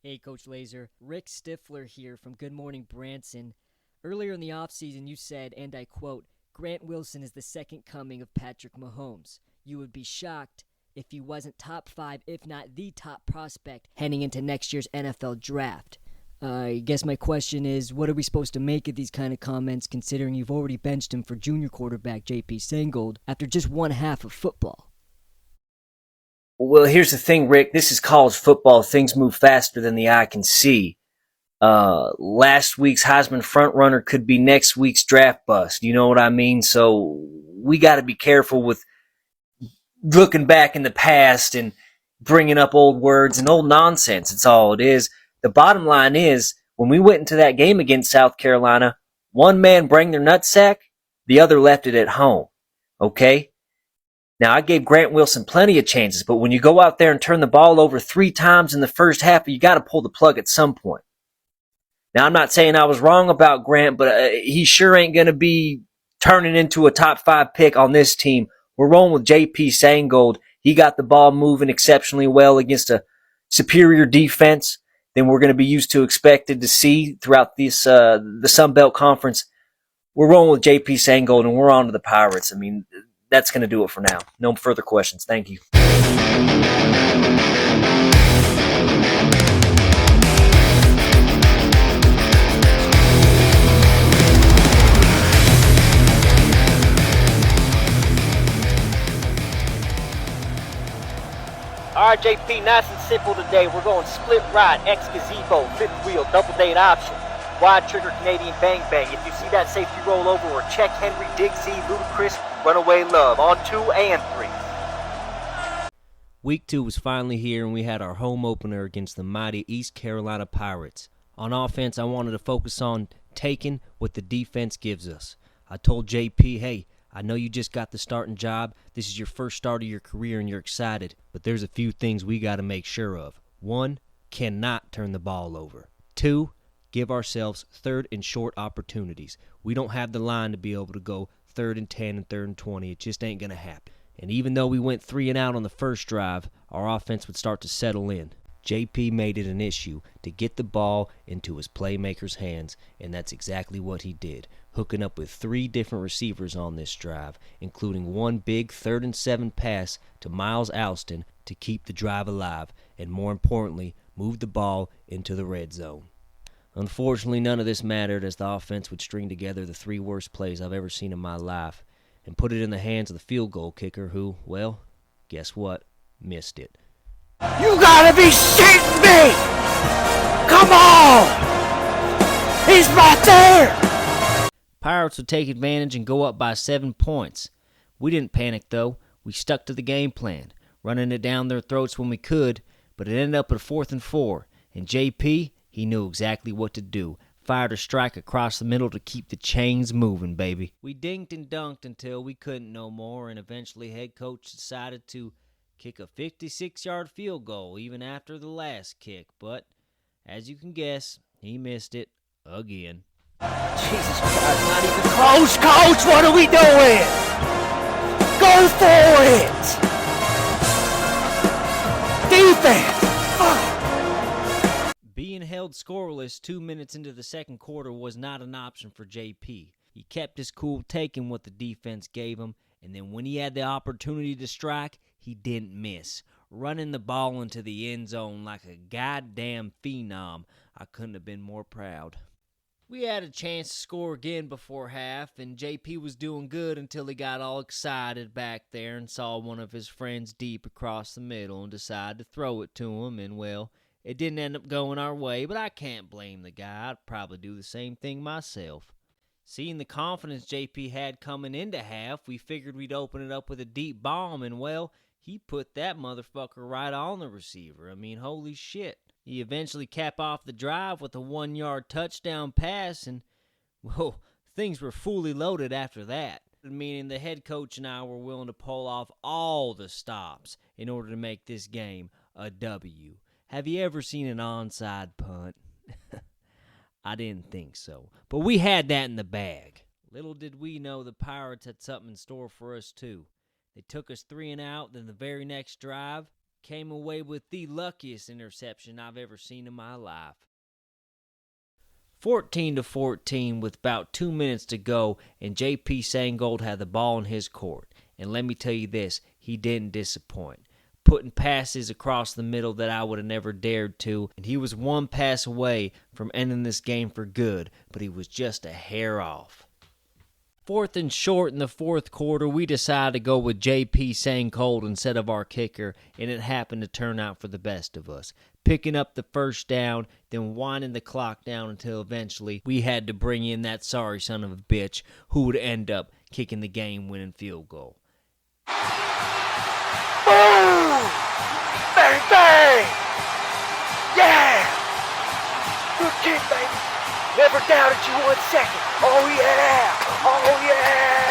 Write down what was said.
Hey, Coach Lazer. Rick Stifler here from Good Morning Branson. Earlier in the offseason, you said, and I quote, Grant Wilson is the second coming of Patrick Mahomes. You would be shocked if he wasn't top 5, if not the top prospect, heading into next year's NFL draft. I guess my question is, what are we supposed to make of these kind of comments, considering you've already benched him for junior quarterback J.P. Sangold after just one half of football? Well, here's the thing, Rick. This is college football. Things move faster than the eye can see. Last week's Heisman frontrunner could be next week's draft bust. You know what I mean? So we got to be careful with looking back in the past and bringing up old words and old nonsense. It's all it is. The bottom line is, when we went into that game against South Carolina, one man bring their nutsack, the other left it at home. Okay? Now, I gave Grant Wilson plenty of chances, but when you go out there and turn the ball over 3 times in the first half, you got to pull the plug at some point. Now, I'm not saying I was wrong about Grant, but he sure ain't going to be turning into a top 5 pick on this team. We're rolling with J.P. Sangold. He got the ball moving exceptionally well against a superior defense than we're going to be used to expected to see throughout this the Sun Belt Conference. We're rolling with J.P. Sangold, and we're on to the Pirates. I mean, that's going to do it for now. No further questions. Thank you. All right, JP, nice and simple today. We're going split right, X gazebo, fifth wheel, double date option, wide trigger Canadian bang bang. If you see that safety roll over, or check Henry, Dig Z, Ludacris, Runaway Love on 2 and 3. Week 2 was finally here, and we had our home opener against the mighty East Carolina Pirates. On offense, I wanted to focus on taking what the defense gives us. I told JP, hey, I know you just got the starting job. This is your first start of your career, and you're excited. But there's a few things we got to make sure of. 1, cannot turn the ball over. 2, give ourselves third and short opportunities. We don't have the line to be able to go 3rd and 10 and 3rd and 20. It just ain't going to happen. And even though we went 3 and out on the first drive, our offense would start to settle in. JP made it an issue to get the ball into his playmakers' hands, and that's exactly what he did, hooking up with 3 different receivers on this drive, including one big 3rd and 7 pass to Miles Alston to keep the drive alive, and more importantly, move the ball into the red zone. Unfortunately, none of this mattered, as the offense would string together the 3 worst plays I've ever seen in my life and put it in the hands of the field goal kicker who, well, guess what? Missed it. You gotta be shitting me! Come on! He's right there! Pirates would take advantage and go up by 7 points. We didn't panic, though. We stuck to the game plan, running it down their throats when we could, but it ended up at 4th and 4, and JP, he knew exactly what to do. Fired a strike across the middle to keep the chains moving, baby. We dinked and dunked until we couldn't no more, and eventually head coach decided to kick a 56-yard field goal even after the last kick, but as you can guess, he missed it again. Jesus Christ, not even close, Coach! What are we doing? Go for it! Defense! Being held scoreless 2 minutes into the second quarter was not an option for JP. He kept his cool, taking what the defense gave him, and then when he had the opportunity to strike, he didn't miss, running the ball into the end zone like a goddamn phenom. I couldn't have been more proud. We had a chance to score again before half, and JP was doing good until he got all excited back there and saw one of his friends deep across the middle and decided to throw it to him, and well, it didn't end up going our way, but I can't blame the guy. I'd probably do the same thing myself. Seeing the confidence JP had coming into half, we figured we'd open it up with a deep bomb, and well, he put that motherfucker right on the receiver. I mean, holy shit. He eventually capped off the drive with a 1-yard touchdown pass, and, whoa, things were fully loaded after that. Meaning the head coach and I were willing to pull off all the stops in order to make this game a W. Have you ever seen an onside punt? I didn't think so. But we had that in the bag. Little did we know the Pirates had something in store for us, too. They took us 3 and out, then the very next drive, Came away with the luckiest interception I've ever seen in my life. 14-14 with about 2 minutes to go, and J.P. Sangold had the ball in his court. And let me tell you this, he didn't disappoint. Putting passes across the middle that I would have never dared to, and he was one pass away from ending this game for good, but he was just a hair off. 4th and short in the fourth quarter, we decided to go with J.P. Sangold instead of our kicker, and it happened to turn out for the best of us. Picking up the first down, then winding the clock down until eventually we had to bring in that sorry son of a bitch who would end up kicking the game-winning field goal. Boom! Bang, bang! Yeah! Good kick, baby. Never doubted you 1 second. Oh, yeah! Oh, yeah!